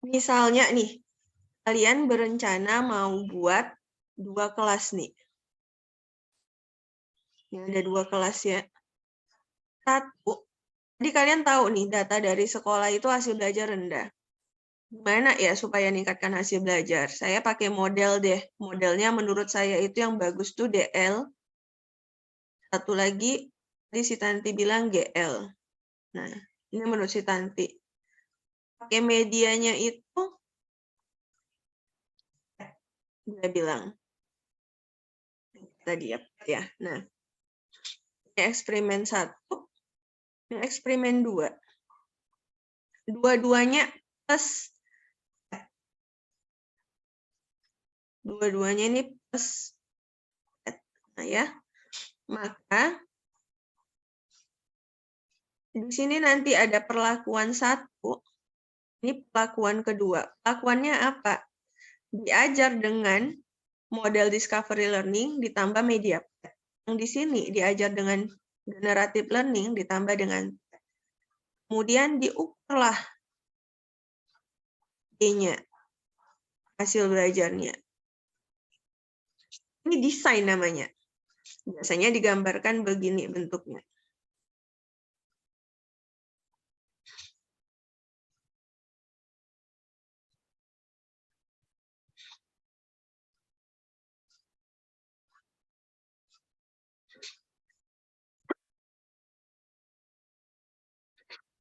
Misalnya nih, kalian berencana mau buat 2 kelas nih. Ya, ada 2 kelas ya. 1, jadi kalian tahu nih data dari sekolah itu hasil belajar rendah. Gimana ya supaya meningkatkan hasil belajar? Saya pakai model deh. Modelnya menurut saya itu yang bagus tuh DL. Satu lagi, tadi si Tanti bilang GL. Nah, ini menurut si Tanti. Pakai medianya itu, dia bilang. Tadi ya. Nah, ini eksperimen 1, ini eksperimen 2. Dua-duanya plus. Dua-duanya ini plus. Nah ya, maka di sini nanti ada perlakuan 1. Ini perlakuan kedua. Perlakuannya apa? Diajar dengan model discovery learning ditambah media. Yang di sini diajar dengan generative learning ditambah dengan kemudian diukurlah D-nya, hasil belajarnya. Ini desain namanya. Biasanya digambarkan begini bentuknya.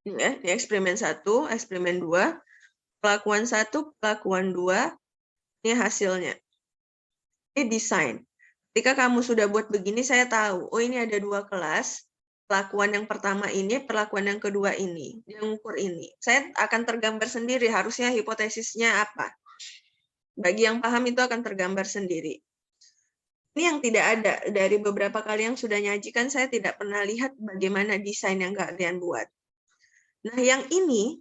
Ini ya, di eksperimen 1, eksperimen 2, perlakuan 1, perlakuan 2, ini hasilnya. Ini desain. Ketika kamu sudah buat begini, saya tahu, oh ini ada 2 kelas, perlakuan yang pertama ini, perlakuan yang kedua ini, dia mengukur ini. Saya akan tergambar sendiri, harusnya hipotesisnya apa. Bagi yang paham itu akan tergambar sendiri. Ini yang tidak ada, dari beberapa kali yang sudah nyajikan, saya tidak pernah lihat bagaimana desain yang kalian buat. Nah, yang ini,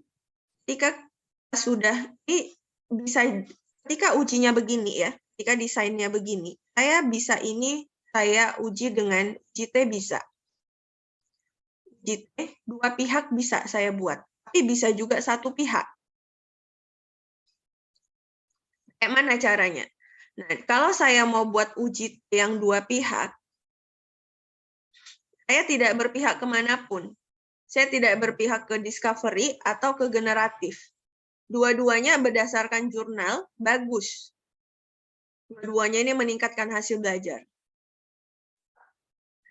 ketika sudah, ini bisa, ketika ujinya begini ya, ketika desainnya begini, saya bisa ini, saya uji dengan uji T bisa. Uji T, 2 pihak bisa saya buat, tapi bisa juga 1 pihak. Kayak mana caranya? Nah, kalau saya mau buat uji T yang 2 pihak, saya tidak berpihak kemanapun. Saya tidak berpihak ke discovery atau ke generatif. Dua-duanya berdasarkan jurnal, bagus. Dua-duanya ini meningkatkan hasil belajar.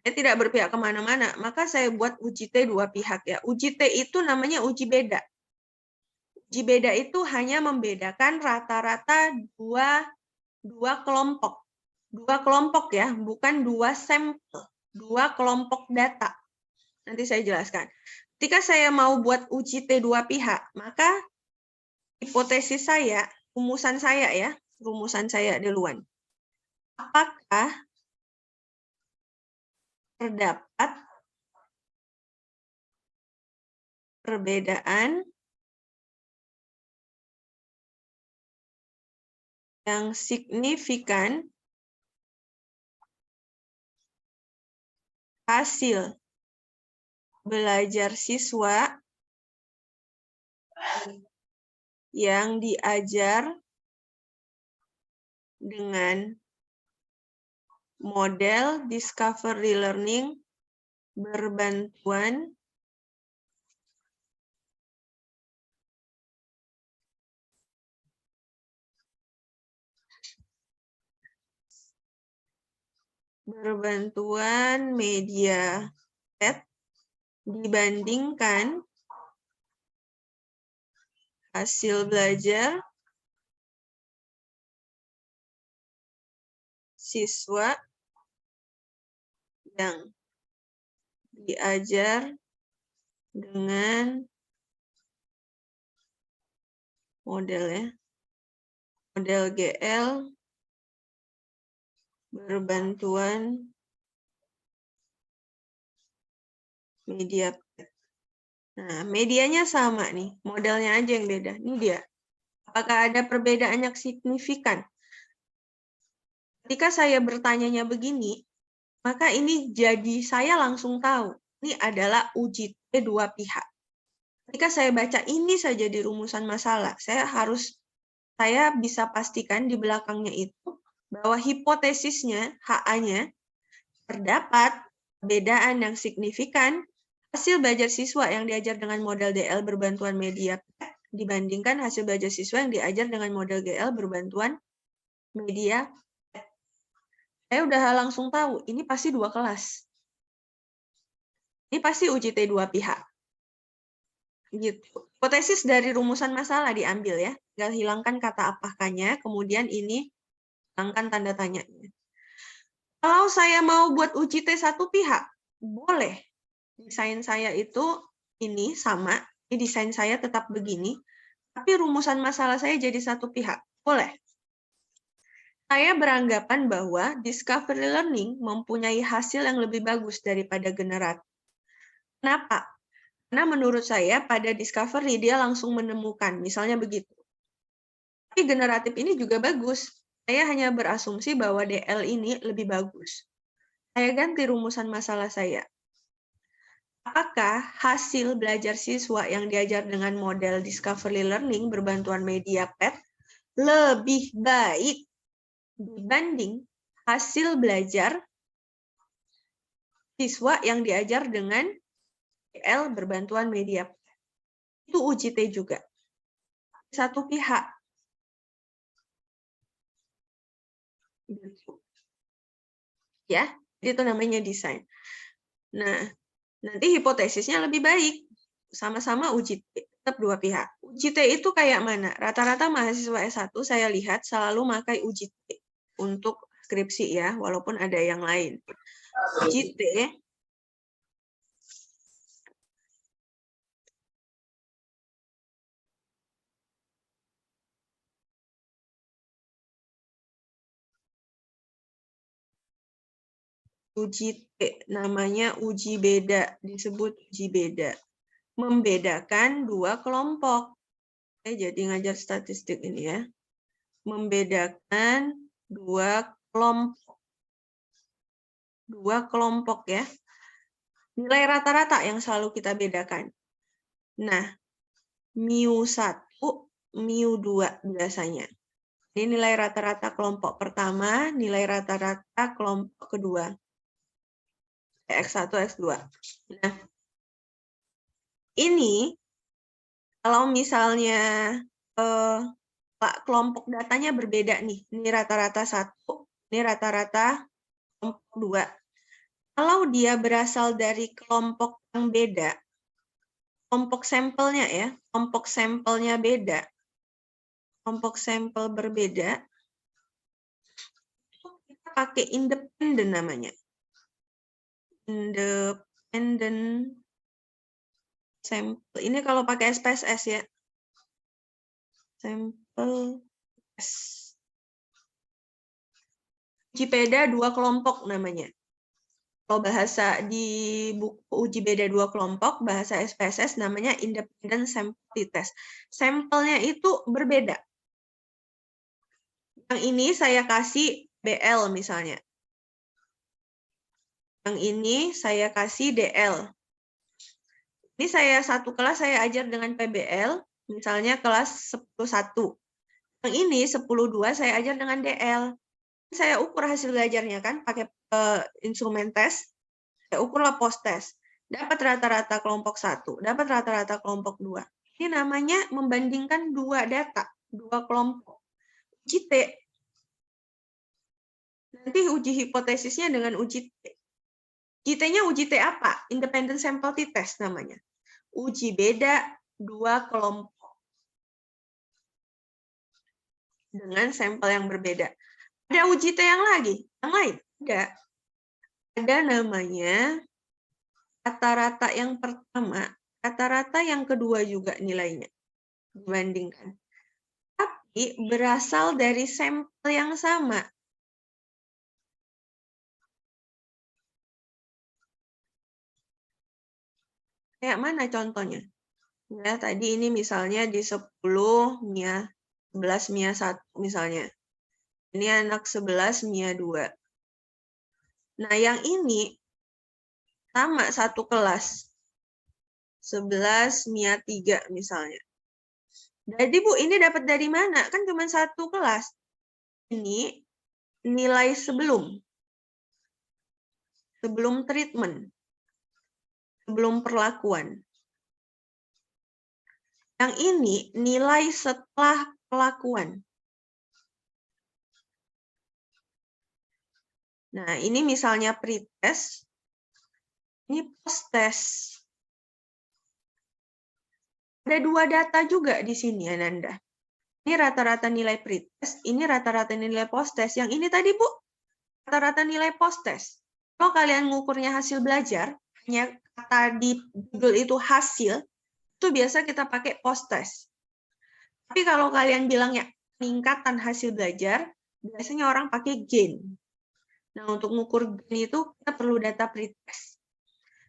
Saya tidak berpihak kemana-mana, maka saya buat uji T 2 pihak ya. Uji T itu namanya uji beda. Uji beda itu hanya membedakan rata-rata dua kelompok. 2 kelompok ya, bukan 2 sampel. 2 kelompok data. Nanti saya jelaskan. Ketika saya mau buat uji T 2 pihak, maka hipotesis saya, rumusan saya duluan. Apakah terdapat perbedaan yang signifikan hasil belajar siswa yang diajar dengan model discovery learning berbantuan media set dibandingkan hasil belajar siswa yang diajar dengan model GL berbantuan media. Nah, medianya sama nih, modelnya aja yang beda. Ini dia. Apakah ada perbedaan yang signifikan? Ketika saya bertanyanya begini, maka ini jadi saya langsung tahu. ini adalah uji T dua pihak. Ketika saya baca ini saja di rumusan masalah, saya bisa pastikan di belakangnya itu bahwa hipotesisnya, HA-nya, terdapat perbedaan yang signifikan hasil belajar siswa yang diajar dengan model DL berbantuan media PET dibandingkan hasil belajar siswa yang diajar dengan model GL berbantuan media PET. Saya udah langsung tahu, ini pasti 2 kelas. Ini pasti uji T dua pihak. Gitu. Hipotesis dari rumusan masalah diambil ya. Tinggal hilangkan kata apakahnya, kemudian ini hilangkan tanda tanyanya. Kalau saya mau buat uji T satu pihak, boleh. Desain saya itu ini sama, ini desain saya tetap begini, tapi rumusan masalah saya jadi satu pihak. Boleh. Saya beranggapan bahwa discovery learning mempunyai hasil yang lebih bagus daripada generatif. Kenapa? Karena menurut saya pada discovery dia langsung menemukan, misalnya begitu. Tapi generatif ini juga bagus. Saya hanya berasumsi bahwa DL ini lebih bagus. Saya ganti rumusan masalah saya. Apakah hasil belajar siswa yang diajar dengan model discovery learning berbantuan media PET lebih baik dibanding hasil belajar siswa yang diajar dengan DL berbantuan media PET? Itu uji T juga. Satu pihak. Ya, itu namanya desain. Nah, nanti hipotesisnya lebih baik. Sama-sama uji T, tetap 2 pihak. Uji T itu kayak mana? Rata-rata mahasiswa S1 saya lihat selalu pakai uji T untuk skripsi ya, walaupun ada yang lain. Uji T namanya uji beda, disebut uji beda. Membedakan 2 kelompok. Jadi ngajar statistik ini ya. Membedakan 2 kelompok. 2 kelompok ya. Nilai rata-rata yang selalu kita bedakan. Nah, mu1, mu2 biasanya. Ini nilai rata-rata kelompok pertama, nilai rata-rata kelompok kedua. X1, X2. Nah, ini kalau misalnya kelompok datanya berbeda nih. Ini rata-rata 1, ini rata-rata kelompok 2. Kalau dia berasal dari kelompok yang beda, kelompok sampelnya ya, kelompok sampelnya beda, kelompok sampel berbeda, kita pakai independen namanya. Independent sampel. Ini kalau pakai SPSS ya. Sampel S. Uji beda 2 kelompok namanya. Kalau bahasa di buku uji beda 2 kelompok, bahasa SPSS namanya independent sample test. Sampelnya itu berbeda. Yang ini saya kasih BL misalnya. Yang ini saya kasih DL. Ini saya satu kelas saya ajar dengan PBL, misalnya kelas 10.1. Yang ini 10.2 saya ajar dengan DL. Saya ukur hasil belajarnya kan pakai instrumen tes. Saya ukurlah post test. Dapat rata-rata kelompok 1, dapat rata-rata kelompok 2. Ini namanya membandingkan 2 data, 2 kelompok. Uji T. Nanti uji hipotesisnya dengan uji T. Uji T-nya uji T apa? Independent sample t-test namanya. Uji beda 2 kelompok. Dengan sampel yang berbeda. Ada uji T yang lagi? Yang lain? Ada. Ada namanya rata-rata yang pertama, rata-rata yang kedua juga nilainya. Dibandingkan. Tapi berasal dari sampel yang sama. Kayak mana contohnya? Ya, tadi ini misalnya di 10, MIA 11, MIA 1 misalnya. Ini anak 11, MIA 2. Nah, yang ini sama satu kelas. 11, MIA 3 misalnya. Jadi Bu, ini dapat dari mana? Kan cuma satu kelas. Ini nilai sebelum treatment, sebelum perlakuan. Yang ini nilai setelah pelakuan. Nah, ini misalnya pretest, ini post-test. Ada dua data juga di sini, Ananda. Ini rata-rata nilai pretest, ini rata-rata nilai post-test. Yang ini tadi, Bu, rata-rata nilai post-test. Kalau kalian ngukurnya hasil belajar, hanya kata di judul itu hasil, itu biasa kita pakai post-test. Tapi kalau kalian bilangnya peningkatan hasil belajar, biasanya orang pakai gain. Nah, untuk mengukur gain itu kita perlu data pretest.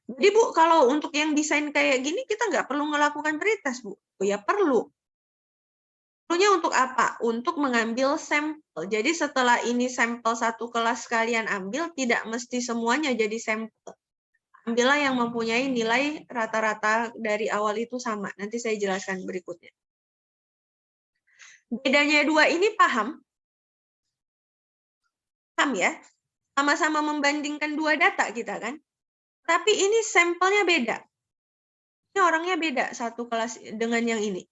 Jadi Bu, kalau untuk yang desain kayak gini, kita nggak perlu melakukan pretest, Bu. Oh ya perlu. Perlunya untuk apa? Untuk mengambil sampel. Jadi setelah ini sampel satu kelas kalian ambil, tidak mesti semuanya jadi sampel. Ambillah yang mempunyai nilai rata-rata dari awal itu sama. Nanti saya jelaskan berikutnya. Bedanya dua ini paham? Paham ya? Sama-sama membandingkan dua data kita kan? Tapi ini sampelnya beda. Ini orangnya beda satu kelas dengan yang ini.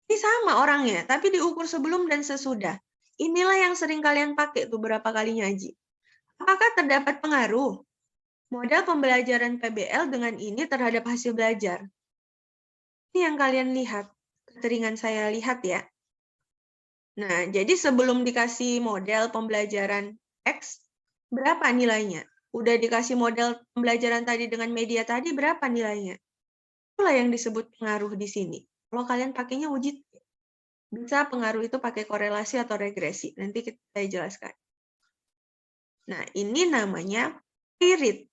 Ini sama orangnya, tapi diukur sebelum dan sesudah. Inilah yang sering kalian pakai tuh berapa kali ngaji. Apakah terdapat pengaruh model pembelajaran PBL dengan ini terhadap hasil belajar? Ini yang kalian lihat, keseringan saya lihat ya. Nah, jadi sebelum dikasih model pembelajaran X, berapa nilainya? Udah dikasih model pembelajaran tadi dengan media tadi, berapa nilainya? Itulah yang disebut pengaruh di sini. Kalau kalian pakainya uji, bisa pengaruh itu pakai korelasi atau regresi. Nanti saya jelaskan. Nah, ini namanya irit.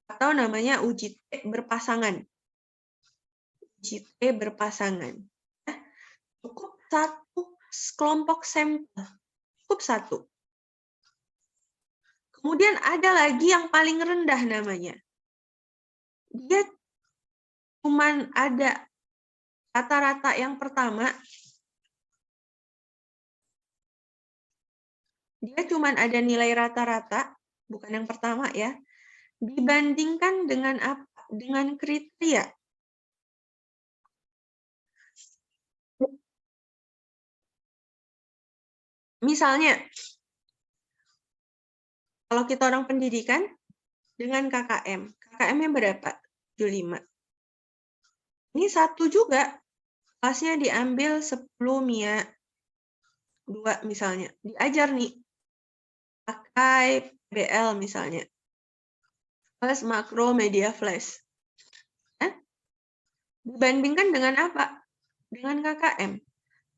Atau namanya uji T berpasangan. Uji T berpasangan. Cukup satu kelompok sampel. Cukup satu. Kemudian ada lagi yang paling rendah namanya. Dia cuman ada rata-rata yang pertama. Dia cuman ada nilai rata-rata, bukan yang pertama ya. Dibandingkan dengan apa? Dengan kriteria. Misalnya, kalau kita orang pendidikan, dengan KKM. KKM-nya berapa? 75. Ini satu juga. Kelasnya diambil 10 MIA 2 misalnya. Diajar nih. Pakai PBL misalnya. Kelas makro media flash. Dibandingkan dengan apa? Dengan KKM.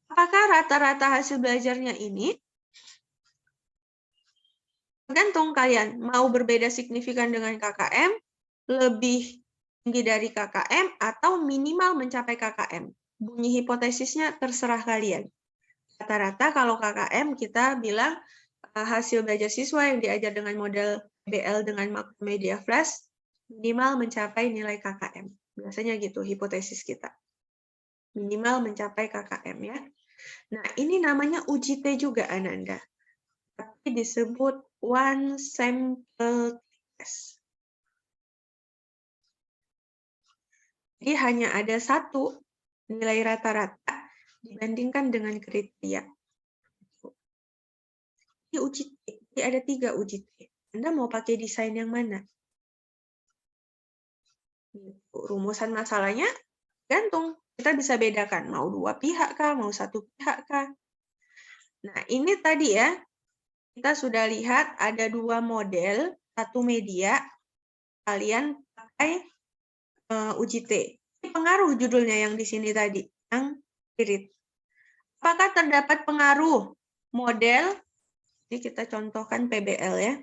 Apakah rata-rata hasil belajarnya ini tergantung kalian mau berbeda signifikan dengan KKM, lebih tinggi dari KKM, atau minimal mencapai KKM. Bunyi hipotesisnya terserah kalian. Rata-rata kalau KKM kita bilang hasil belajar siswa yang diajar dengan model PBL dengan media flash minimal mencapai nilai KKM. Biasanya gitu hipotesis kita. Minimal mencapai KKM ya. Nah, ini namanya uji T juga Ananda. Tapi disebut one sample test. Jadi hanya ada satu nilai rata-rata dibandingkan dengan kriteria. Ini uji T. Jadi ada 3 uji T. Anda mau pakai desain yang mana? Rumusan masalahnya gantung. Kita bisa bedakan mau 2 pihak kah, mau 1 pihak kah. Nah, ini tadi ya. Kita sudah lihat ada 2 model, 1 media. Kalian pakai uji T. Ini pengaruh judulnya yang di sini tadi, yang irit. Apakah terdapat pengaruh model? Ini kita contohkan PBL ya.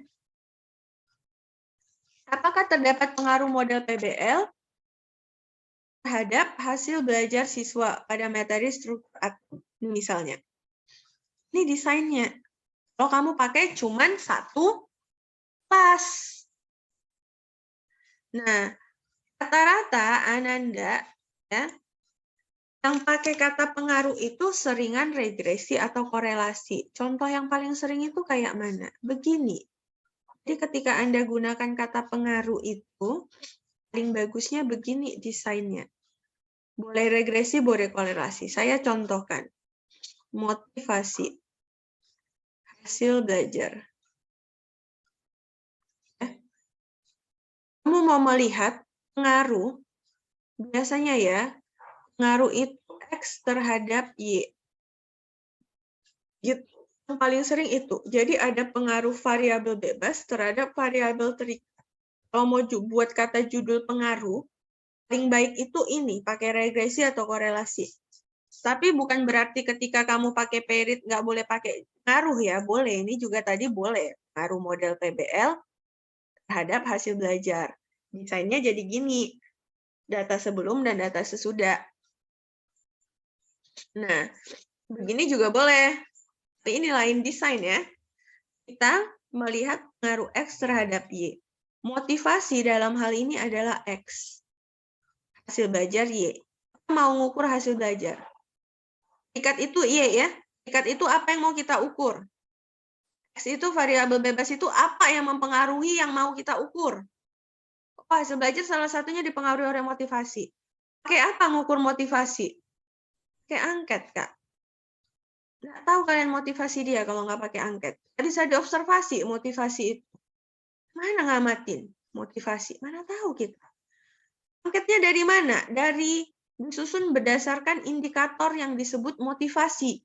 Apakah terdapat pengaruh model PBL terhadap hasil belajar siswa pada materi struktur atom? Misalnya. Ini desainnya. Kalau kamu pakai cuman satu kelas. Nah, rata-rata Ananda ya, yang pakai kata pengaruh itu seringan regresi atau korelasi. Contoh yang paling sering itu kayak mana? Begini. Jadi ketika Anda gunakan kata pengaruh itu, paling bagusnya begini desainnya. Boleh regresi, boleh korelasi. Saya contohkan. Motivasi. Hasil belajar. Kamu mau melihat pengaruh, biasanya ya, pengaruh itu X terhadap Y. Gitu. Yang paling sering itu. Jadi ada pengaruh variabel bebas terhadap variabel terikat. Kalau mau buat kata judul pengaruh, paling baik itu ini, pakai regresi atau korelasi. Tapi bukan berarti ketika kamu pakai perit nggak boleh pakai pengaruh ya, boleh. Ini juga tadi boleh. Pengaruh model PBL terhadap hasil belajar. Desainnya jadi gini, data sebelum dan data sesudah. Nah, begini juga boleh. Tapi ini lain desain ya. Kita melihat pengaruh X terhadap Y. Motivasi dalam hal ini adalah X. Hasil belajar Y. Kita mau ngukur hasil belajar. Tingkat itu Y ya. Tingkat itu apa yang mau kita ukur? X itu variabel bebas itu apa yang mempengaruhi yang mau kita ukur? Oh, hasil belajar salah satunya dipengaruhi oleh motivasi. Pakai apa ngukur motivasi? Pakai angket, Kak. Nggak tahu kalian motivasi dia kalau nggak pakai angket. Bisa diobservasi motivasi itu. Mana ngamatin motivasi? Mana tahu kita. Angketnya dari mana? Dari disusun berdasarkan indikator yang disebut motivasi.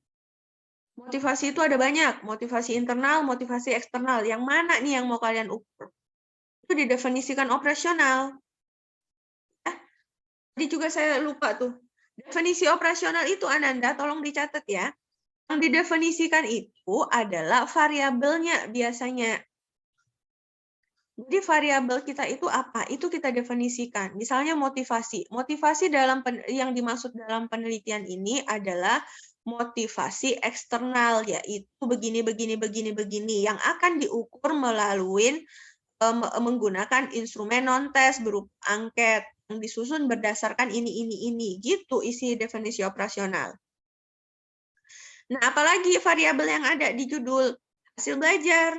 Motivasi itu ada banyak. Motivasi internal, motivasi eksternal. Yang mana nih yang mau kalian ukur? Itu didefinisikan operasional. Tadi juga saya lupa tuh. Definisi operasional itu Ananda, tolong dicatat ya. Yang didefinisikan itu adalah variabelnya biasanya. Jadi variabel kita itu apa? Itu kita definisikan. Misalnya motivasi. Motivasi yang dimaksud dalam penelitian ini adalah motivasi eksternal, yaitu begini, yang akan diukur melalui menggunakan instrumen non-tes berupa angket yang disusun berdasarkan ini. Gitu isi definisi operasional. Nah, apalagi variabel yang ada di judul hasil belajar.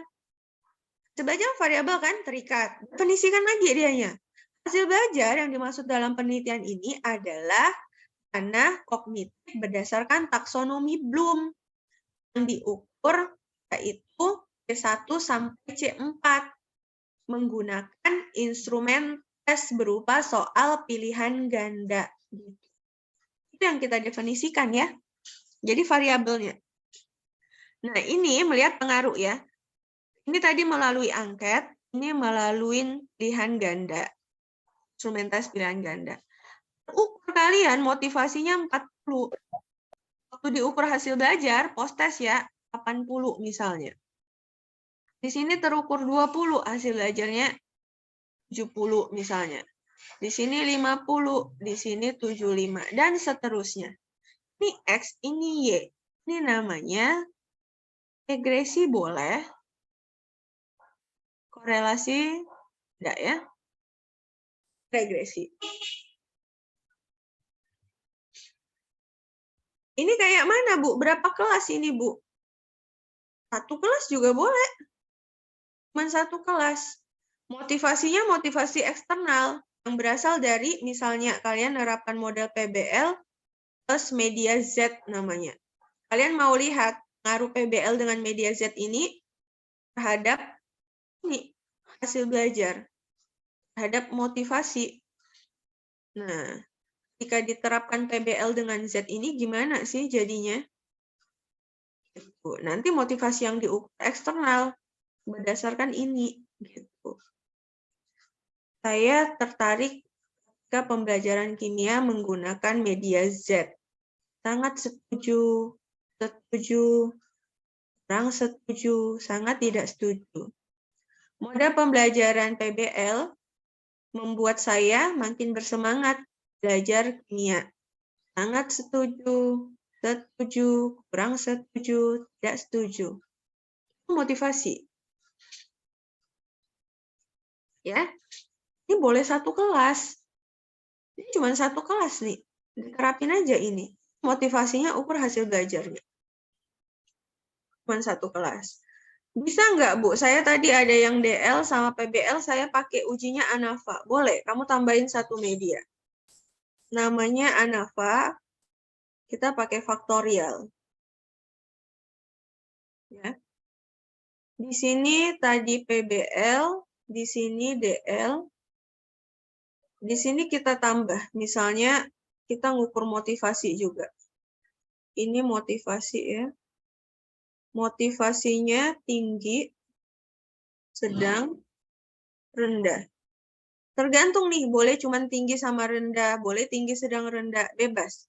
Hasil belajar variabel kan terikat. Definisikan lagi dianya. Hasil belajar yang dimaksud dalam penelitian ini adalah dana kognitif berdasarkan taksonomi Bloom yang diukur yaitu C1 sampai C4 menggunakan instrumen tes berupa soal pilihan ganda. Itu yang kita definisikan ya. Jadi variabelnya. Nah, ini melihat pengaruh ya. Ini tadi melalui angket, ini melalui pilihan ganda. Instrumen tes pilihan ganda. Ukur kalian motivasinya 40. Waktu diukur hasil belajar, post tes ya, 80 misalnya. Di sini terukur 20, hasil belajarnya 70 misalnya. Di sini 50, di sini 75, dan seterusnya. Ini X, ini Y. Ini namanya regresi boleh, korelasi enggak ya? Regresi. Ini kayak mana, Bu? Berapa kelas ini, Bu? Satu kelas juga boleh. Cuma satu kelas. Motivasinya motivasi eksternal yang berasal dari misalnya kalian menerapkan model PBL plus media Z namanya. Kalian mau lihat pengaruh PBL dengan media Z ini terhadap ini hasil belajar, terhadap motivasi. Nah, jika diterapkan PBL dengan Z ini gimana sih jadinya? Nanti motivasi yang diukur eksternal berdasarkan ini. Gitu. Saya tertarik ketika pembelajaran kimia menggunakan media Z. Sangat setuju, kurang setuju, sangat tidak setuju. Model pembelajaran PBL membuat saya makin bersemangat belajar kimia. Sangat setuju, kurang setuju, tidak setuju. motivasi. Ya, ini boleh satu kelas. Ini cuma satu kelas nih. Diterapin aja ini. Motivasinya ukur hasil belajarnya. Cuma satu kelas. Bisa nggak, Bu? Saya tadi ada yang DL sama PBL, saya pakai ujinya ANAFA. Boleh, kamu tambahin satu media. Namanya ANAFA, kita pakai faktorial. Ya. Di sini tadi PBL, di sini DL, di sini kita tambah. Misalnya kita ngukur motivasi juga. Ini motivasi ya. Motivasinya tinggi, sedang, rendah. Tergantung nih, boleh cuma tinggi sama rendah, boleh tinggi, sedang, rendah, bebas.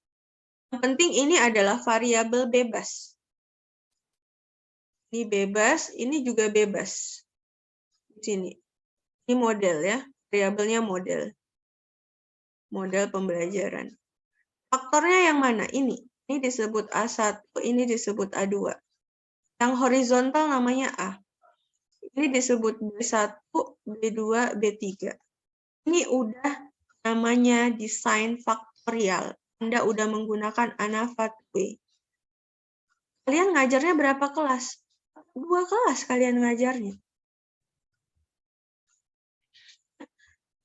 Yang penting ini adalah variabel bebas. Ini bebas, ini juga bebas. Di sini. Ini model ya, variabelnya model. Model pembelajaran. Faktornya yang mana? Ini. Ini disebut A1, ini disebut A2. Yang horizontal namanya A. Ini disebut B1, B2, B3. Ini udah namanya desain faktorial. Anda udah menggunakan ANAFA Way. Kalian ngajarnya berapa kelas? 2 kelas kalian ngajarnya.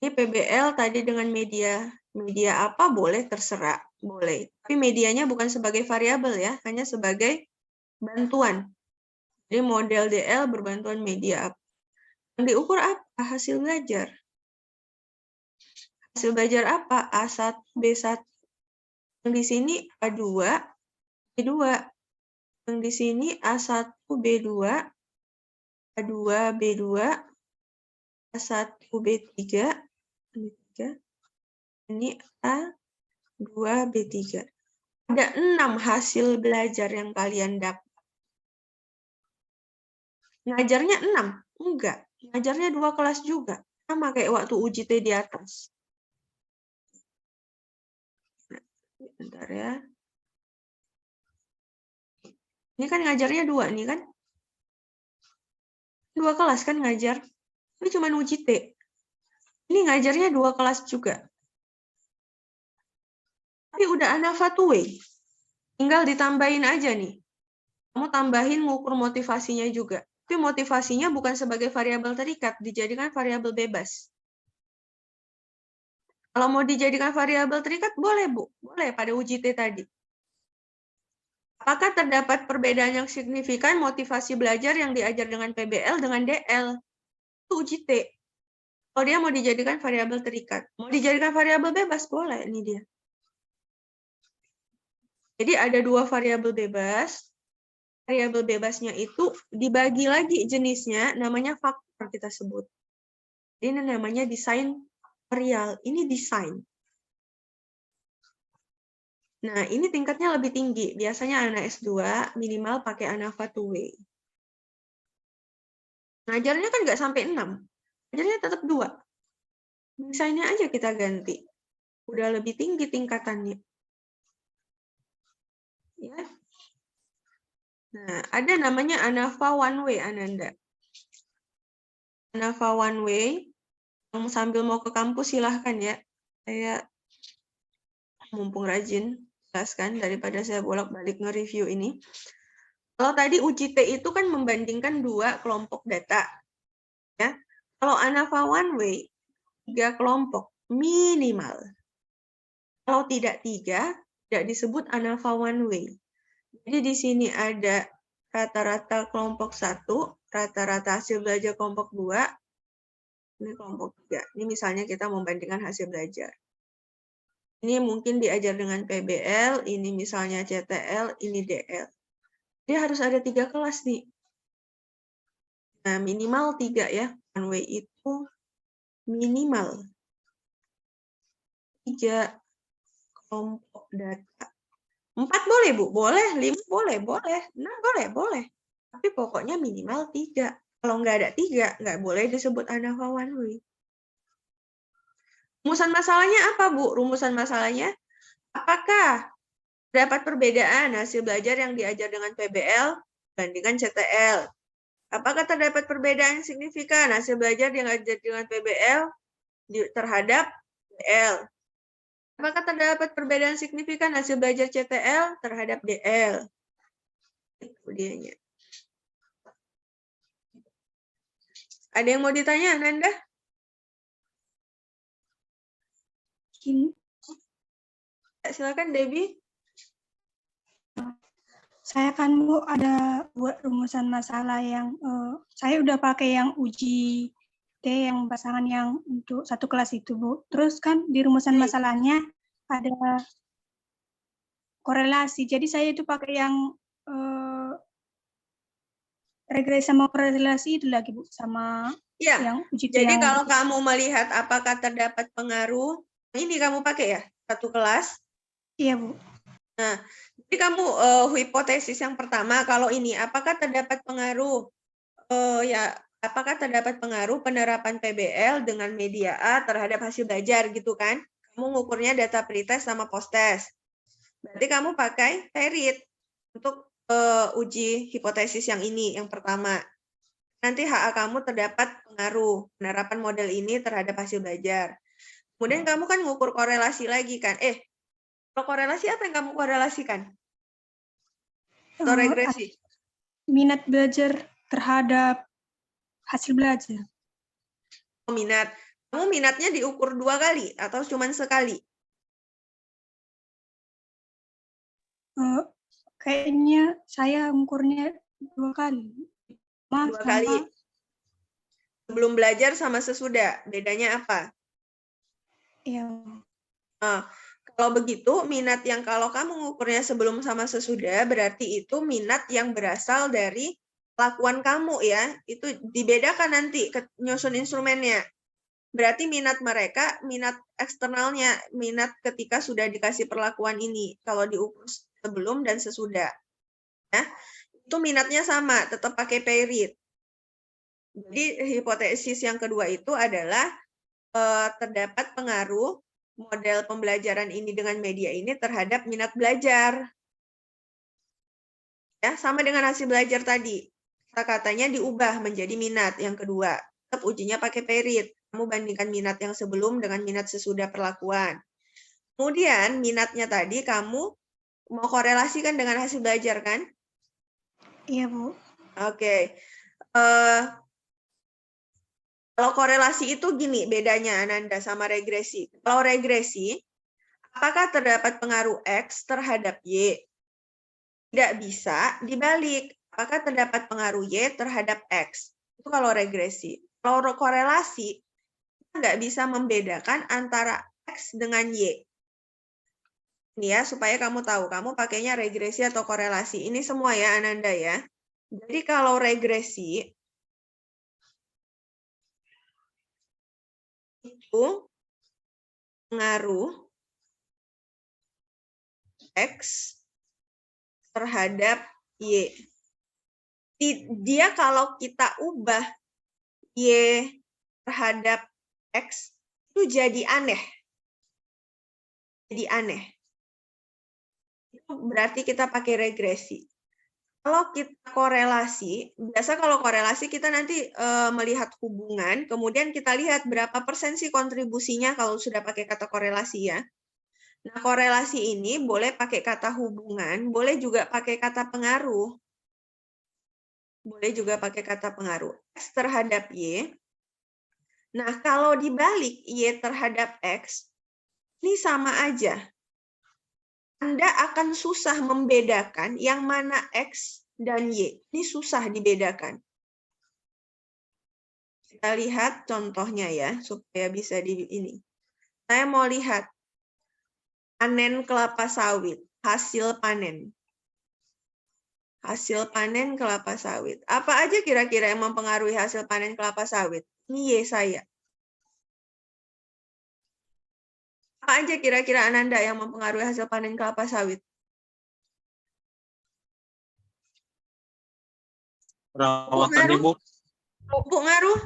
Ini PBL tadi dengan media. Media apa boleh terserah. Boleh. Tapi medianya bukan sebagai variabel ya. Hanya sebagai bantuan. Jadi model DL berbantuan media apa. Yang diukur apa? Hasil belajar. Hasil belajar apa? A1, B1. Yang di sini A2, B2. Yang di sini A1, B2, A2, B2, A1, B3, ini A2, B3. Ada 6 hasil belajar yang kalian dapat. Ngajarnya 6? Enggak. Ngajarnya 2 kelas juga. Sama kayak waktu uji T di atas. Bentar ya. Ini kan ngajarnya 2 nih kan. 2 kelas kan ngajar. Ini cuma uji T. Ini ngajarnya 2 kelas juga. Tapi udah ANAFA Way. Tinggal ditambahin aja nih. Kamu tambahin ngukur motivasinya juga. Tapi motivasinya bukan sebagai variabel terikat, dijadikan variabel bebas. Kalau mau dijadikan variabel terikat, boleh, Bu. Boleh pada uji T tadi. Apakah terdapat perbedaan yang signifikan motivasi belajar yang diajar dengan PBL dengan DL? Itu uji T. Kalau dia mau dijadikan variabel terikat. Mau dijadikan variabel bebas, boleh. Ini dia. Jadi ada 2 variabel bebas. Variabel bebasnya itu dibagi lagi jenisnya, namanya faktor kita sebut. Ini namanya desain faktorial. Ini desain. Nah, ini tingkatnya lebih tinggi. Biasanya anak S2 minimal pakai ANAFA Way. Ngajarnya kan nggak sampai 6. Ngajarnya tetap 2. Desainnya aja kita ganti. Udah lebih tinggi tingkatannya. Ya. Nah, ada namanya ANAFA Way, Ananda. ANAFA Way. Yang sambil mau ke kampus silahkan ya. Saya mumpung rajin jelaskan daripada saya bolak-balik nge-review ini. Kalau tadi uji T itu kan membandingkan 2 kelompok data. Ya. Kalau ANAFA Way, 3 kelompok minimal. Kalau tidak 3, tidak disebut ANAFA Way. Jadi di sini ada rata-rata kelompok 1, rata-rata hasil belajar kelompok 2, ini kelompok 3. Ini misalnya kita membandingkan hasil belajar. Ini mungkin diajar dengan PBL, ini misalnya CTL, ini DL. Dia harus ada 3 kelas nih. Nah, minimal 3 ya. One way itu minimal 3 kelompok data. 4 boleh, Bu? Boleh. 5 boleh, boleh. 6 boleh, boleh. Tapi pokoknya minimal 3. Kalau nggak ada 3, nggak boleh disebut ANAFA One Way. Rumusan masalahnya apa, Bu? Rumusan masalahnya, apakah dapat perbedaan hasil belajar yang diajar dengan PBL dibandingkan CTL? Apakah terdapat perbedaan signifikan hasil belajar dengan PBL terhadap DL? Apakah terdapat perbedaan signifikan hasil belajar CTL terhadap DL? Itu dianya. Ada yang mau ditanya, Ananda? Silakan, Debbie. Saya kan Bu ada buat rumusan masalah yang saya udah pakai yang uji T yang pasangan yang untuk satu kelas itu Bu. Terus kan di rumusan masalahnya ada korelasi. Jadi saya itu pakai yang regresi sama korelasi itu lagi Bu, sama Ya, yang uji T. jadi yang kalau kamu melihat apakah terdapat pengaruh, ini kamu pakai ya, satu kelas. Iya Bu. Nah, jadi kamu hipotesis yang pertama, kalau ini apakah terdapat pengaruh apakah terdapat pengaruh penerapan PBL dengan media A terhadap hasil belajar gitu kan? Kamu ngukurnya data pretest sama post-test. Berarti kamu pakai PERIT untuk uji hipotesis yang ini, yang pertama. Nanti HA kamu terdapat pengaruh penerapan model ini terhadap hasil belajar. Kemudian kamu kan ngukur korelasi lagi kan? Kalau korelasi apa yang kamu korelasikan? Atau regresi? Minat belajar terhadap hasil belajar. Minat. Kamu minatnya diukur 2 kali atau cuma sekali? Kayaknya saya ukurnya 2 kali. 2 kali. Sebelum belajar sama sesudah. Bedanya apa? Iya. Nah, kalau begitu, minat yang kalau kamu ngukurnya sebelum sama sesudah, berarti itu minat yang berasal dari kelakuan kamu ya. Itu dibedakan nanti nyusun instrumennya. Berarti minat mereka, minat eksternalnya, minat ketika sudah dikasih perlakuan ini. Kalau diukur sebelum dan sesudah. Ya, itu minatnya sama, tetap pakai PERIT. Jadi hipotesis yang kedua itu adalah terdapat pengaruh model pembelajaran ini dengan media ini terhadap minat belajar. Ya, sama dengan hasil belajar tadi. Kata-katanya diubah menjadi minat yang kedua. Tetap ujinya pakai PERIT. Kamu bandingkan minat yang sebelum dengan minat sesudah perlakuan. Kemudian minatnya tadi kamu mau korelasikan dengan hasil belajar kan? Iya, Bu. Oke. Kalau korelasi itu gini bedanya Ananda sama regresi. Kalau regresi, apakah terdapat pengaruh X terhadap Y? Tidak bisa dibalik. Apakah terdapat pengaruh Y terhadap X? Itu kalau regresi. Kalau korelasi, kita nggak bisa membedakan antara X dengan Y. Ini ya, supaya kamu tahu. Kamu pakainya regresi atau korelasi. Ini semua ya, Ananda ya. Jadi kalau regresi, itu pengaruh X terhadap Y. Dia kalau kita ubah Y terhadap X, itu jadi aneh. Jadi aneh. Itu berarti kita pakai regresi. Kalau kita korelasi, biasa kalau korelasi kita nanti melihat hubungan, kemudian kita lihat berapa persen sih kontribusinya kalau sudah pakai kata korelasi ya. Nah, korelasi ini boleh pakai kata hubungan, boleh juga pakai kata pengaruh. Boleh juga pakai kata pengaruh. X terhadap Y. Nah, kalau dibalik Y terhadap X, ini sama aja. Anda akan susah membedakan yang mana X dan Y. Ini susah dibedakan. Kita lihat contohnya ya, supaya bisa di ini. Saya mau lihat panen kelapa sawit, hasil panen. Hasil panen kelapa sawit. Apa aja kira-kira yang mempengaruhi hasil panen kelapa sawit? Ini Y saya. Apa aja kira-kira Ananda yang mempengaruhi hasil panen kelapa sawit? Perawatannya, Bu. Pupuk ngaruh?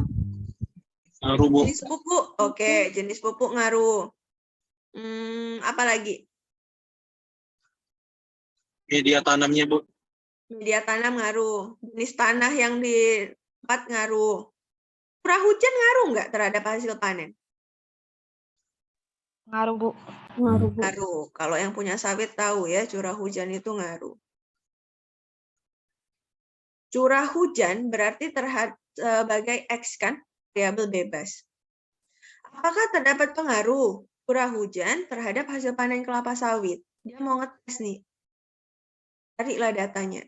Ngaruh, Bu. Jenis pupuk? Oke, jenis pupuk ngaruh. Apa lagi? Media tanamnya, Bu. Media tanam ngaruh. Jenis tanah yang di 4 ngaruh. Curah hujan ngaruh nggak terhadap hasil panen? Ngaruh, Bu. Ngaruh, Bu. Ngaruh. Kalau yang punya sawit tahu ya, curah hujan itu ngaruh. Curah hujan berarti sebagai X kan, variabel bebas. Apakah terdapat pengaruh curah hujan terhadap hasil panen kelapa sawit? Dia mau ngetes nih. Carilah datanya.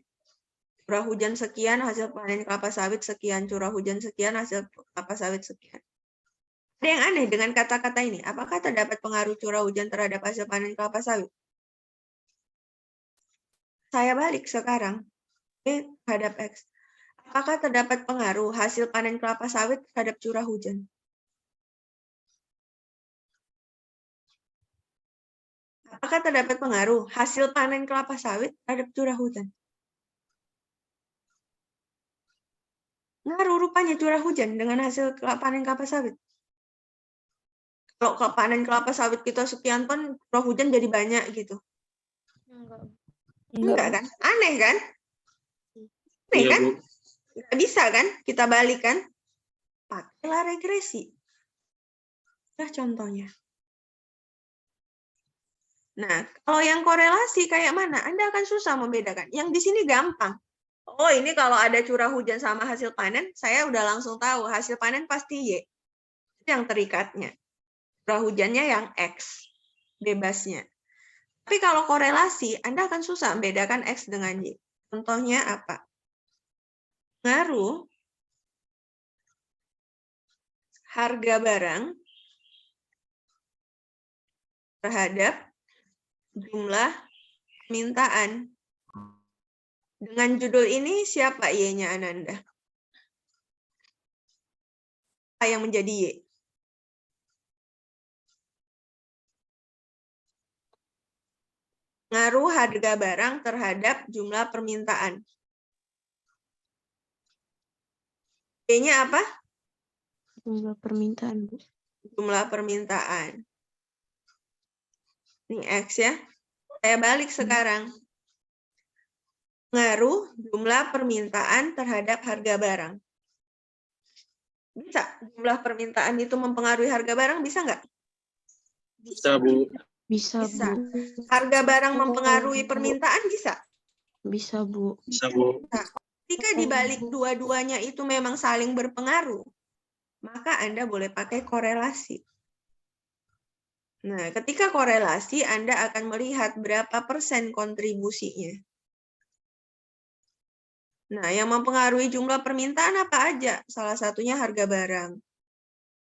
Curah hujan sekian, hasil panen kelapa sawit sekian. Curah hujan sekian, hasil kelapa sawit sekian. Ada yang aneh dengan kata-kata ini. Apakah terdapat pengaruh curah hujan terhadap hasil panen kelapa sawit? Saya balik sekarang. Terhadap X. Apakah terdapat pengaruh hasil panen kelapa sawit terhadap curah hujan? Apakah terdapat pengaruh hasil panen kelapa sawit terhadap curah hujan? Ngaruh rupanya curah hujan dengan hasil panen kelapa sawit. Kalau panen kelapa sawit kita sekian ton, curah hujan jadi banyak gitu. Enggak kan? Aneh kan? Aneh Iya, kan? Bu. Nggak bisa kan? Kita balikan. Pakailah regresi. Nah, contohnya. Nah, kalau yang korelasi kayak mana? Anda akan susah membedakan. Yang di sini gampang. Oh, ini kalau ada curah hujan sama hasil panen, saya udah langsung tahu hasil panen pasti Y. Itu yang terikatnya. Curah hujannya yang X, bebasnya. Tapi kalau korelasi, Anda akan susah membedakan X dengan Y. Contohnya apa? Ngaruh harga barang terhadap jumlah permintaan. Dengan judul ini, siapa Y-nya Ananda? Apa yang menjadi Y? Ngaruh harga barang terhadap jumlah permintaan. Y-nya apa? Jumlah permintaan, Bu. Jumlah permintaan. Ini X ya. Saya balik sekarang. Ngaruh jumlah permintaan terhadap harga barang. Bisa jumlah permintaan itu mempengaruhi harga barang? Bisa nggak? Bisa, Bu. Bisa, Bisa. Bu. Harga barang mempengaruhi permintaan? Bisa. Bisa, Bu. Bisa, Bu. Jika dibalik dua-duanya itu memang saling berpengaruh, maka Anda boleh pakai korelasi. Nah, ketika korelasi, Anda akan melihat berapa persen kontribusinya. Nah, yang mempengaruhi jumlah permintaan apa aja? Salah satunya harga barang.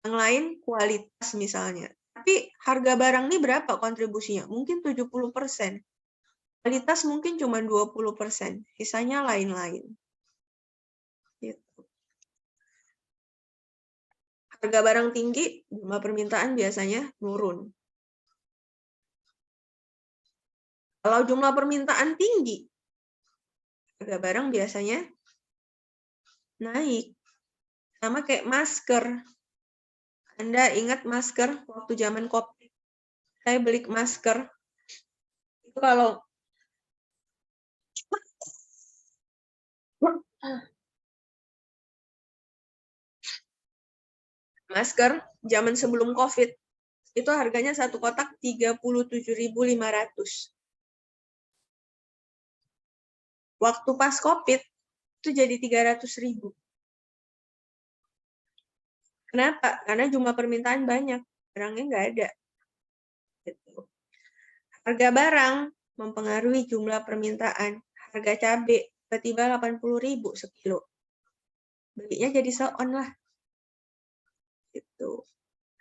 Yang lain kualitas misalnya. Tapi harga barang ini berapa kontribusinya? Mungkin 70%. Kualitas mungkin cuma 20%. Sisanya lain-lain. Gitu. Harga barang tinggi, jumlah permintaan biasanya turun. Kalau jumlah permintaan tinggi, harga barang biasanya naik. Sama kayak masker. Anda ingat masker waktu zaman COVID? Saya beli masker. Itu kalau masker zaman sebelum COVID, itu harganya satu kotak 37.500. Waktu pas COVID, itu jadi 300.000. Kenapa? Karena jumlah permintaan banyak, barangnya nggak ada. Gitu. Harga barang mempengaruhi jumlah permintaan. Harga cabai tiba-tiba 80.000 sekilo. Belinya jadi seon lah. Gitu.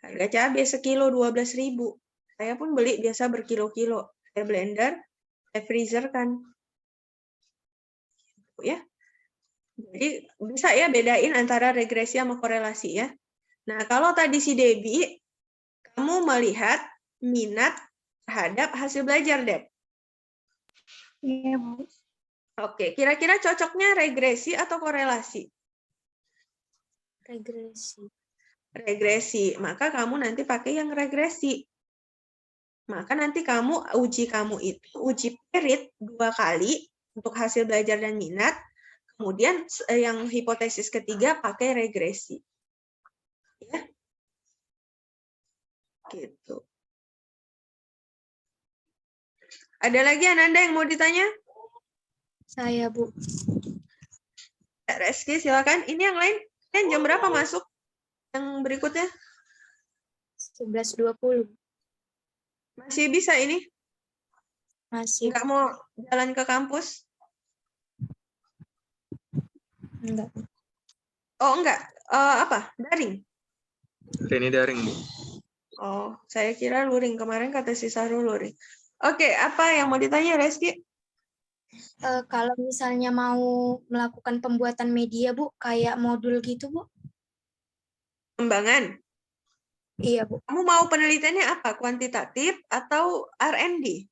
Harga cabai sekilo 12.000. Saya pun beli biasa berkilo-kilo. Saya blender, saya freezer kan. Ya. Jadi bisa ya bedain antara regresi sama korelasi ya. Nah, kalau tadi si Debbie, kamu melihat minat terhadap hasil belajar, Deb. Iya, Bu. Oke, kira-kira cocoknya regresi atau korelasi? Regresi. Regresi. Maka kamu nanti pakai yang regresi. Maka nanti uji kamu itu uji perit 2 kali untuk hasil belajar dan minat. Kemudian yang hipotesis ketiga pakai regresi. Ya. Gitu. Ada lagi Ananda yang mau ditanya? Saya, Bu. Reski silakan. Ini yang lain. Kalian jam berapa masuk? Yang berikutnya? 11.20. Masih bisa ini? Masih. Nggak mau jalan ke kampus? Enggak. Oh, enggak. Apa? Daring? Ini daring, Bu. Oh, saya kira luring. Kemarin kata si Sahrul luring. Oke, apa yang mau ditanya, Reski? Kalau misalnya mau melakukan pembuatan media, Bu, kayak modul gitu, Bu? Pengembangan. Iya, Bu. Kamu mau penelitiannya apa? Kuantitatif atau R&D?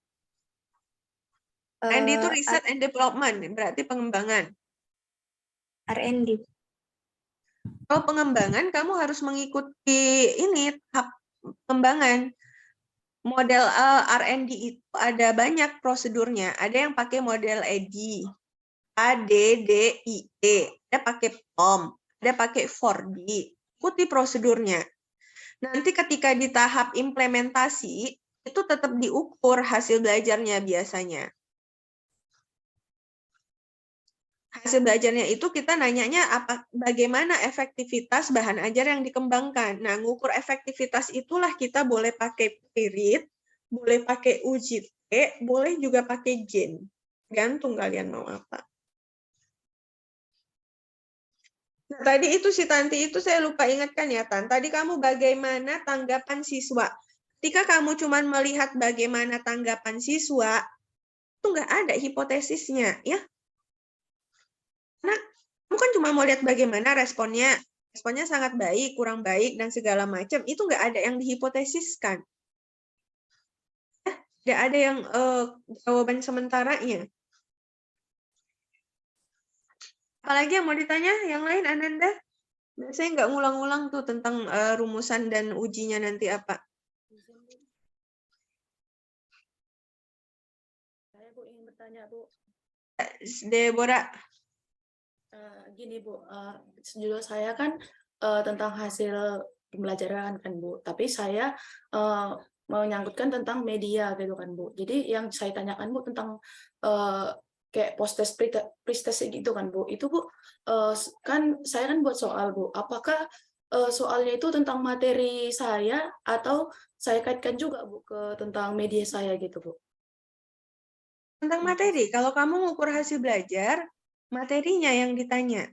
R&D itu Research and Development, berarti pengembangan. R&D. Kalau pengembangan, kamu harus mengikuti ini tahap pengembangan. Model R&D itu ada banyak prosedurnya. Ada yang pakai model EDI, ADDIE, ada pakai POM, ada pakai 4D. Ikuti prosedurnya. Nanti ketika di tahap implementasi, itu tetap diukur hasil belajarnya biasanya. Hasil belajarnya itu kita nanyanya bagaimana efektivitas bahan ajar yang dikembangkan. Nah, ngukur efektivitas itulah kita boleh pakai PIRIT, boleh pakai UJT, boleh juga pakai GEN. Gantung kalian mau apa. Nah, tadi itu si Tanti itu saya lupa ingatkan ya, Tan. Tadi kamu bagaimana tanggapan siswa. Ketika kamu cuma melihat bagaimana tanggapan siswa, itu nggak ada hipotesisnya, ya. Karena kamu kan cuma mau lihat bagaimana responnya. Responnya sangat baik, kurang baik, dan segala macam. Itu nggak ada yang dihipotesiskan. Nggak ada yang jawaban sementaranya. Apalagi yang mau ditanya? Yang lain, Ananda? Saya nggak ngulang-ulang tuh tentang rumusan dan ujinya nanti apa. Saya Bu ingin bertanya Bu. Deborah. Gini Bu, judul saya kan tentang hasil pembelajaran kan Bu, tapi saya menyangkutkan tentang media gitu kan Bu. Jadi yang saya tanyakan Bu tentang kayak post-test, pre-test gitu kan Bu. Itu Bu, kan saya kan buat soal Bu. Apakah soalnya itu tentang materi saya atau saya kaitkan juga Bu ke tentang media saya gitu Bu? Tentang materi, kalau kamu ngukur hasil belajar, materinya yang ditanya.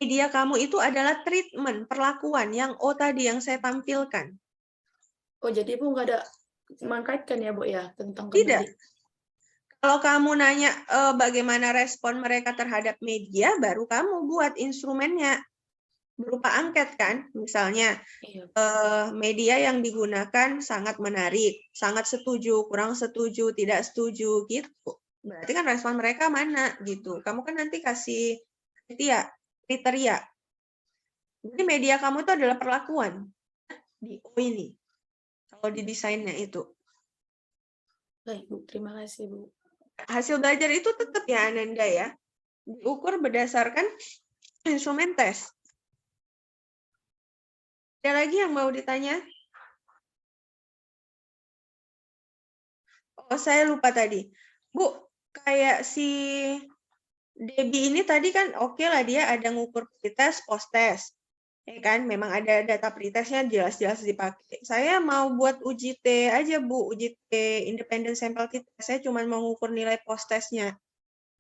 Media kamu itu adalah treatment, perlakuan, yang O tadi yang saya tampilkan. Oh, jadi Bu nggak ada mengkaitkan ya Bu ya tentang Tidak. kembali. Kalau kamu nanya bagaimana respon mereka terhadap media, baru kamu buat instrumennya. Berupa angket kan, misalnya Iya. media yang digunakan sangat menarik, sangat setuju, kurang setuju, tidak setuju, gitu. Berarti kan respon mereka mana, gitu. Kamu kan nanti kasih kriteria. Jadi media kamu itu adalah perlakuan di O ini. Kalau di desainnya itu. Baik Bu, terima kasih Bu. Hasil belajar itu tetap ya Ananda ya, diukur berdasarkan instrumen tes. Ada lagi yang mau ditanya? Oh, saya lupa tadi. Bu, kayak si Debbie ini tadi kan oke lah dia ada ngukur pretest, post-test. Ya kan, memang ada data pretestnya jelas-jelas dipakai. Saya mau buat uji T aja, Bu. Uji T independent sample test. Saya cuma mau ngukur nilai post-testnya.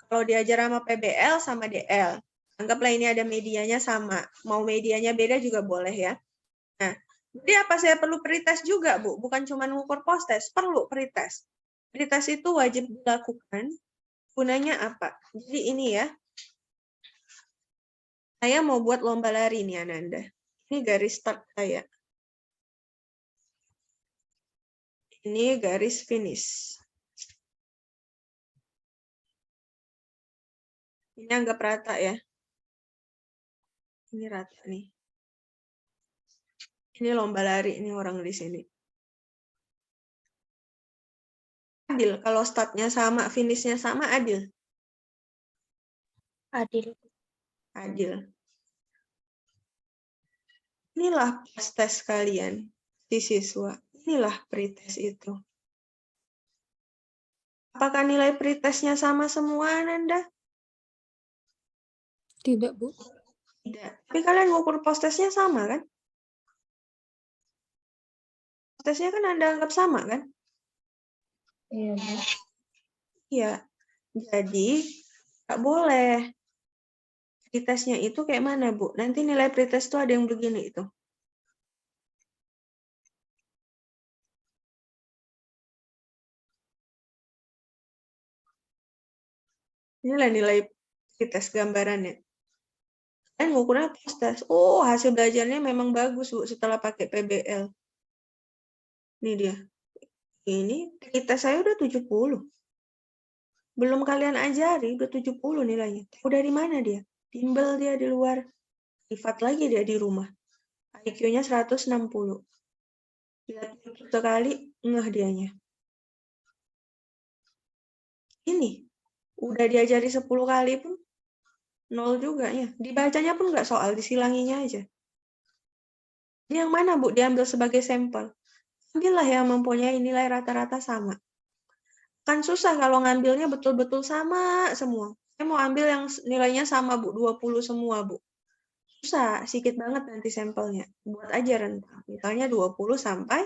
Kalau diajar sama PBL sama DL. Anggaplah ini ada medianya sama. Mau medianya beda juga boleh ya. Nah, jadi apa saya perlu pretest juga, Bu? Bukan cuma ngukur post-test, perlu pretest. Pretest itu wajib dilakukan. Gunanya apa? Jadi ini ya. Saya mau buat lomba lari nih, Ananda. Ini garis start saya. Ini garis finish. Ini anggap rata ya. Ini rata nih. Ini lomba lari, ini orang di sini. Adil, kalau startnya sama, finishnya sama, adil. Adil. adil. Inilah post-test kalian, si siswa. Inilah pretest itu. Apakah nilai pretestnya sama semua, Ananda? Tidak, Bu. Tidak. Tapi kalian ngukur post-testnya sama, kan? Post-testnya kan Anda anggap sama, kan? Iya, Bu. Iya. Jadi, nggak boleh. Pretestnya itu kayak mana, Bu? Nanti nilai pretest itu ada yang begini itu. Inilah nilai pretest gambarannya. Kalian ngukurnya post-test. Oh, hasil belajarnya memang bagus, Bu, setelah pakai PBL. Ini dia. Ini pretest saya udah 70. Belum kalian ajari, udah 70 nilainya. Tahu dari mana dia? Bimbel dia di luar. Privat lagi dia di rumah. IQ-nya 160. Lihat sekali, ngeh dianya. Ini, udah diajari 10 kali pun, 0 juga ya. Dibacanya pun nggak soal, disilanginya aja. Ini yang mana, Bu? Diambil sebagai sampel. Ambillah yang mempunyai nilai rata-rata sama. Kan susah kalau ngambilnya betul-betul sama semua. Saya mau ambil yang nilainya sama, Bu, 20 semua, Bu. Susah, sedikit banget nanti sampelnya. Buat aja rentang. Misalnya 20 sampai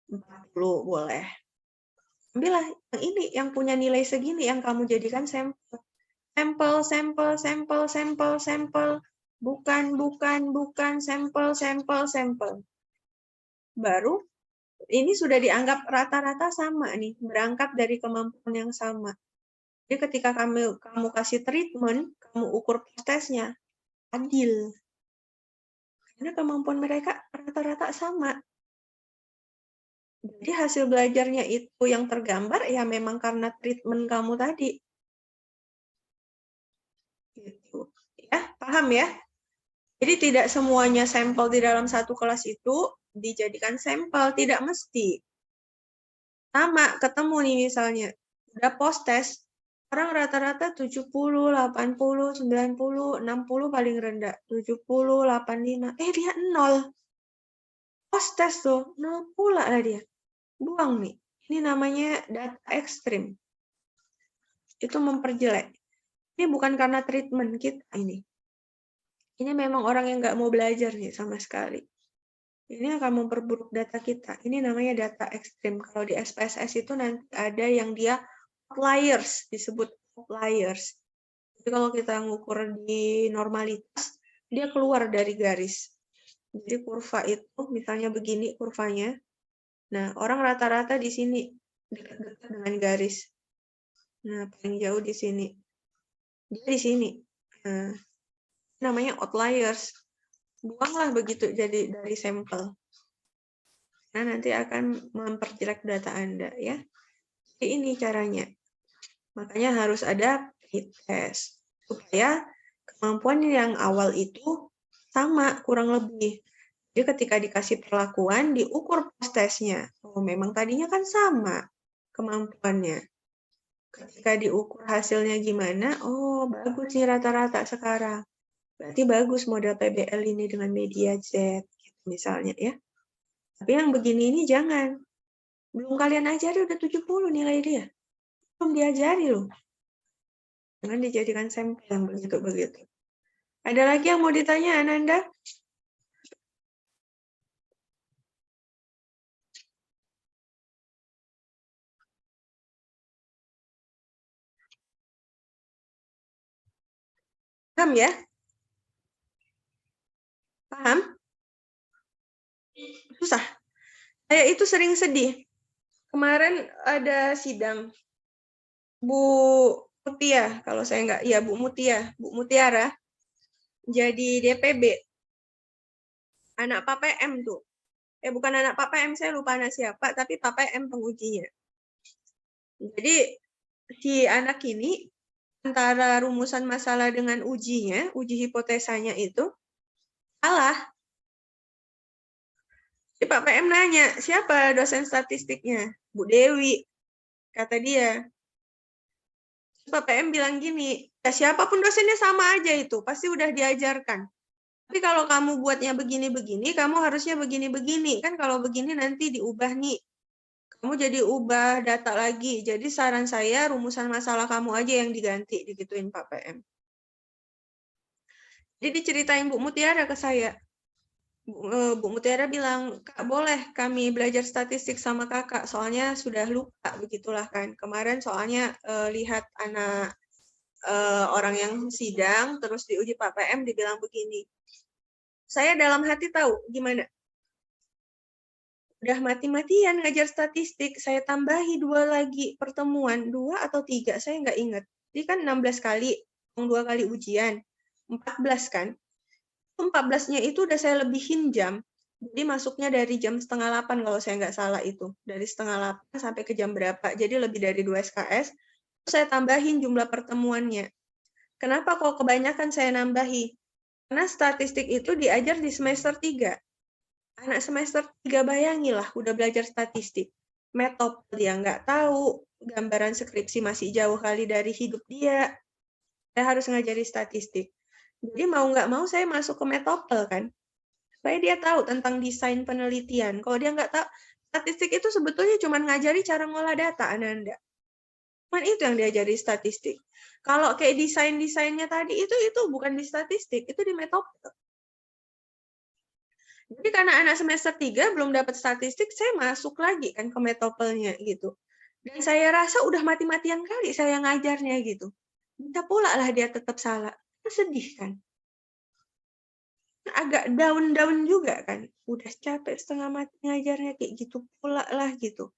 40 boleh. Ambillah yang ini, yang punya nilai segini, yang kamu jadikan sampel. Sampel, sampel, sampel, sampel, sampel. Bukan, sampel, sampel, sampel. Baru, ini sudah dianggap rata-rata sama nih, berangkat dari kemampuan yang sama. Jadi ketika kamu kasih treatment, kamu ukur post-testnya, adil. Karena kemampuan mereka rata-rata sama. Jadi hasil belajarnya itu yang tergambar ya memang karena treatment kamu tadi. Gitu. Ya, paham ya? Jadi tidak semuanya sampel di dalam satu kelas itu dijadikan sampel, tidak mesti. Sama, ketemu nih misalnya, udah post-test, orang rata-rata 70, 80, 90, 60 paling rendah, 70, 85, dia 0. Post-test tuh, 0 pula lah dia. Buang nih. Ini namanya data ekstrim. Itu memperjelek. Ini bukan karena treatment kita ini. Ini memang orang yang nggak mau belajar nih sama sekali. Ini akan memperburuk data kita. Ini namanya data ekstrim. Kalau di SPSS itu nanti ada yang dia outliers, disebut outliers. Jadi kalau kita ngukur di normalitas, dia keluar dari garis. Jadi kurva itu misalnya begini kurvanya. Nah, orang rata-rata di sini dekat-dekat dengan garis. Nah, paling jauh di sini. Dia di sini. Nah, namanya outliers. Buanglah begitu jadi dari sampel. Nah, nanti akan memperjelek data Anda ya. Jadi ini caranya. Makanya harus ada pretest supaya kemampuan yang awal itu sama kurang lebih. Jadi ketika dikasih perlakuan diukur post-testnya. Oh, memang tadinya kan sama kemampuannya. Ketika diukur hasilnya gimana? Oh, bagus nih rata-rata sekarang. Berarti bagus model PBL ini dengan media Z, gitu misalnya ya. Tapi yang begini ini jangan. Belum kalian ajari udah 70 nilai dia. Belum diajari loh. Jangan dijadikan sampel yang begitu-begitu. Ada lagi yang mau ditanya, Ananda? Paham ya? Paham? Susah. Saya itu sering sedih. Kemarin ada sidang. Bu Mutia, kalau saya nggak, ya Bu Mutia, Bu Mutiara, jadi DPB. Anak Pak PM tuh. Bukan anak Pak PM, saya lupa anak siapa, tapi Pak PM pengujinya. Jadi si anak ini antara rumusan masalah dengan ujinya, uji hipotesanya itu salah. Jadi Pak PM nanya, siapa dosen statistiknya? Bu Dewi, kata dia. Pak PM bilang gini, Ya, siapapun dosennya sama aja itu, pasti udah diajarkan. Tapi kalau kamu buatnya begini-begini, kamu harusnya begini-begini. Kan kalau begini nanti diubah nih. Kamu jadi ubah data lagi. Jadi saran saya rumusan masalah kamu aja yang diganti, digituin Pak PM. Jadi diceritain Bu Mutiara ke saya. Bu Mutiara bilang, Kak, boleh kami belajar statistik sama kakak, soalnya sudah lupa, begitulah kan. Kemarin soalnya lihat anak orang yang sidang, terus diuji Pak PM, dibilang begini. Saya dalam hati tahu gimana. Udah mati-matian ngajar statistik, saya tambahi 2 lagi pertemuan, 2 atau 3, saya nggak ingat. Jadi kan 16 kali, 2 kali ujian, 14 kan. 14-nya itu udah saya lebihin jam. Jadi masuknya dari jam 7:30 kalau saya nggak salah itu. Dari 7:30 sampai ke jam berapa. Jadi lebih dari 2 SKS. Saya tambahin jumlah pertemuannya. Kenapa kok kebanyakan saya nambahi? Karena statistik itu diajar di semester 3. Anak semester 3 bayangilah udah belajar statistik. Metode dia nggak tahu, gambaran skripsi masih jauh kali dari hidup dia. Saya harus ngajari statistik. Jadi mau nggak mau saya masuk ke Metopel kan. Supaya dia tahu tentang desain penelitian. Kalau dia nggak tahu, statistik itu sebetulnya cuma ngajari cara ngolah data, Ananda. Cuman itu yang diajari statistik. Kalau kayak desain-desainnya tadi itu bukan di statistik, itu di Metopel. Jadi karena anak semester 3 belum dapat statistik, saya masuk lagi kan ke Metopelnya gitu. Dan saya rasa udah mati-matian kali saya ngajarnya gitu. Minta pula lah dia tetap salah. Sedih kan. Agak down-down juga kan. Udah capek setengah mati ngajarnya kayak gitu pula lah gitu.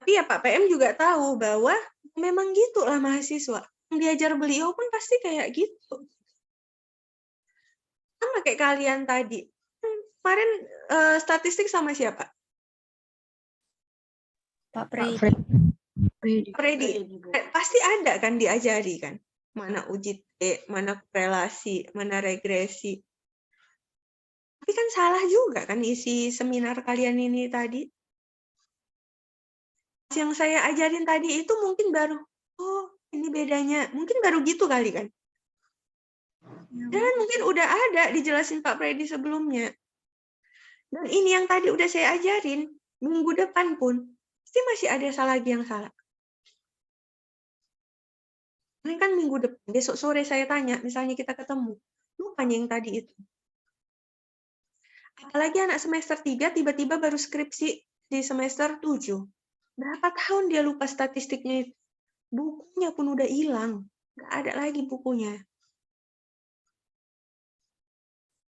Tapi ya Pak PM juga tahu bahwa memang gitulah mahasiswa. Yang diajar beliau pun pasti kayak gitu. Sama kayak kalian tadi. Kemarin statistik sama siapa? Pak Freddy. Freddy. Pasti ada kan diajari kan. Mana uji T, mana korelasi, mana regresi. Tapi kan salah juga kan isi seminar kalian ini tadi. Yang saya ajarin tadi itu mungkin baru, oh ini bedanya. Mungkin baru gitu kali kan. Dan mungkin udah ada dijelasin Pak Freddy sebelumnya. Dan ini yang tadi udah saya ajarin, minggu depan pun, pasti masih ada lagi yang salah. Ini kan minggu depan, besok sore saya tanya, misalnya kita ketemu, lupa yang tadi itu. Apalagi anak semester 3 tiba-tiba baru skripsi di semester 7. Berapa tahun dia lupa statistiknya itu? Bukunya pun udah hilang. Nggak ada lagi bukunya.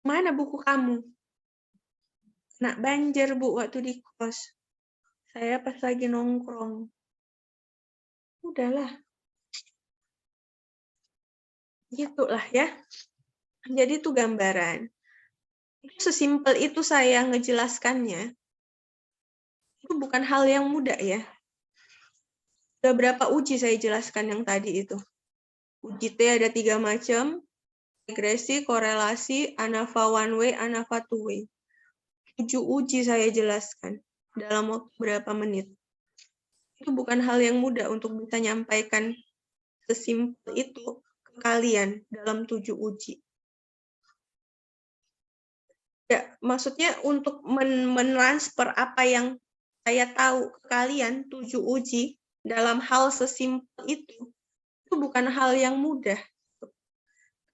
Mana buku kamu? Kena banjir, Bu, waktu di kos. Saya pas lagi nongkrong. Udahlah. Gitulah ya. Jadi itu gambaran. Sesimpel itu saya ngejelaskannya. Itu bukan hal yang mudah ya. Udah berapa uji saya jelaskan yang tadi itu. Uji T ada 3 macam. Regresi, korelasi, ANAVA one way, ANAVA two way. 7 uji saya jelaskan dalam waktu berapa menit. Itu bukan hal yang mudah untuk bisa nyampaikan sesimpel itu ke kalian dalam 7 uji. Ya, maksudnya untuk mentransfer apa yang saya tahu ke kalian 7 uji dalam hal sesimpel itu bukan hal yang mudah.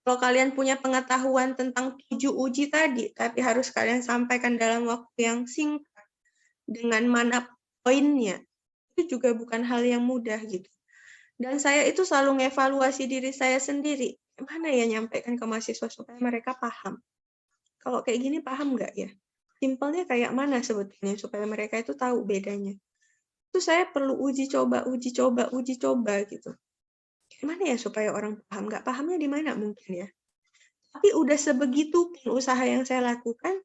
Kalau kalian punya pengetahuan tentang 7 uji tadi, tapi harus kalian sampaikan dalam waktu yang singkat dengan mana poinnya, itu juga bukan hal yang mudah gitu. Dan saya itu selalu ngevaluasi diri saya sendiri, mana ya nyampaikan ke mahasiswa supaya mereka paham. Kalau kayak gini paham nggak ya? Simpelnya kayak mana sebetulnya supaya mereka itu tahu bedanya. Itu saya perlu uji coba gitu. Gimana ya supaya orang paham? Nggak pahamnya di mana mungkin ya. Tapi udah sebegitu pun usaha yang saya lakukan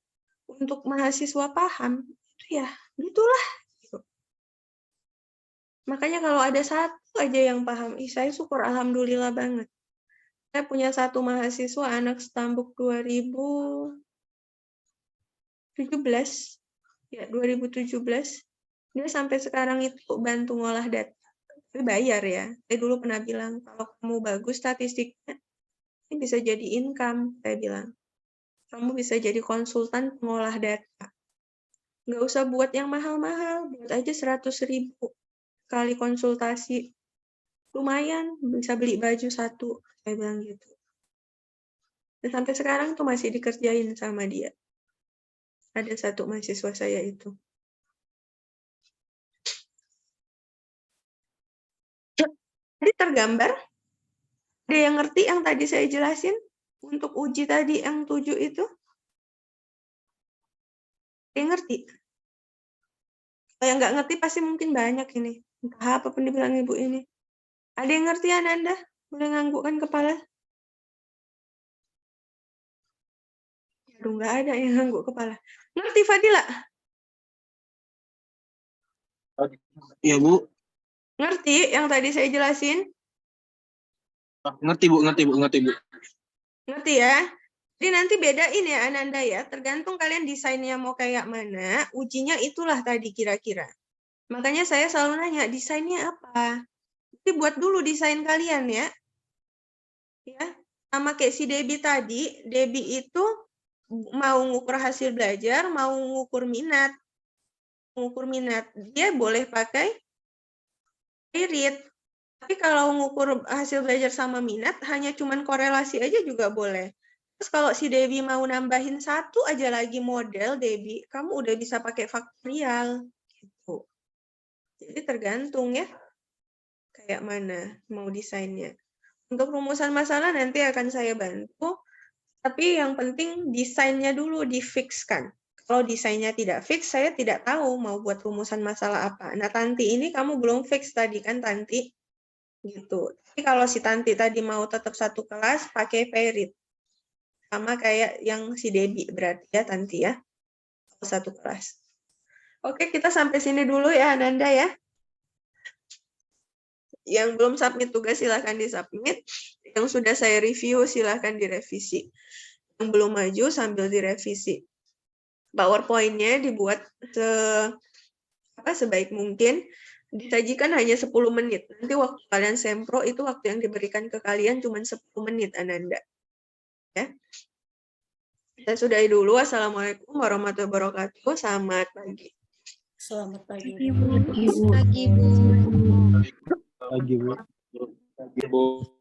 untuk mahasiswa paham, itu ya gitulah. Gitu. Makanya kalau ada satu aja yang paham, saya syukur alhamdulillah banget. Saya punya satu mahasiswa anak Stambuk 2017, ya 2017, dia sampai sekarang itu bantu ngolah data. Tapi bayar ya. Saya dulu pernah bilang, kalau kamu bagus statistiknya, ini bisa jadi income, saya bilang. Kamu bisa jadi konsultan pengolah data. Nggak usah buat yang mahal-mahal, buat aja 100.000 kali konsultasi. Lumayan, bisa beli baju satu, saya bilang gitu. Dan sampai sekarang tuh masih dikerjain sama dia. Ada satu mahasiswa saya itu. Jadi tergambar, ada yang ngerti yang tadi saya jelasin? Untuk uji tadi yang 7 itu? Ada yang ngerti? Kalau yang nggak ngerti pasti mungkin banyak ini. Entah apa pun dibilang ibu ini. Ada yang ngerti Ananda? Boleh nganggukkan kepala? Aduh, nggak ada yang ngangguk kepala. Ngerti Fadila? Iya, Bu. Ngerti yang tadi saya jelasin? Ngerti, Bu. Ngerti, Bu. Ngerti, Bu. Ngerti ya? Jadi nanti bedain ya Ananda ya. Tergantung kalian desainnya mau kayak mana, ujinya itulah tadi kira-kira. Makanya saya selalu nanya, desainnya apa? Jadi buat dulu desain kalian ya. Ya, sama kayak si Debbie tadi, Debbie itu mau ngukur hasil belajar, mau ngukur minat. Ngukur minat, dia boleh pakai irit. Tapi kalau ngukur hasil belajar sama minat, hanya cuman korelasi aja juga boleh. Terus kalau si Debbie mau nambahin satu aja lagi model, Debbie, kamu udah bisa pakai faktorial. Gitu. Jadi tergantung ya, kayak mana mau desainnya. Untuk rumusan masalah nanti akan saya bantu, tapi yang penting desainnya dulu difikskan. Kalau desainnya tidak fix, saya tidak tahu mau buat rumusan masalah apa. Nah, Tanti ini kamu belum fix tadi kan, Tanti? Gitu. Tapi kalau si Tanti tadi mau tetap satu kelas, pakai Perit. Sama kayak yang si Debbie berarti ya, Tanti ya. Satu kelas. Oke, kita sampai sini dulu ya, Ananda ya. Yang belum submit tugas silahkan disubmit. Yang sudah saya review silahkan direvisi. Yang belum maju sambil direvisi. PowerPoint-nya dibuat sebaik mungkin. Disajikan hanya 10 menit. Nanti waktu kalian sempro itu waktu yang diberikan ke kalian cuma 10 menit, Ananda. Ya. Saya sudahi dulu. Assalamualaikum warahmatullahi wabarakatuh. Selamat pagi. Selamat pagi. Pagi, Bu. Lagi, Bu. Lagi, Bu.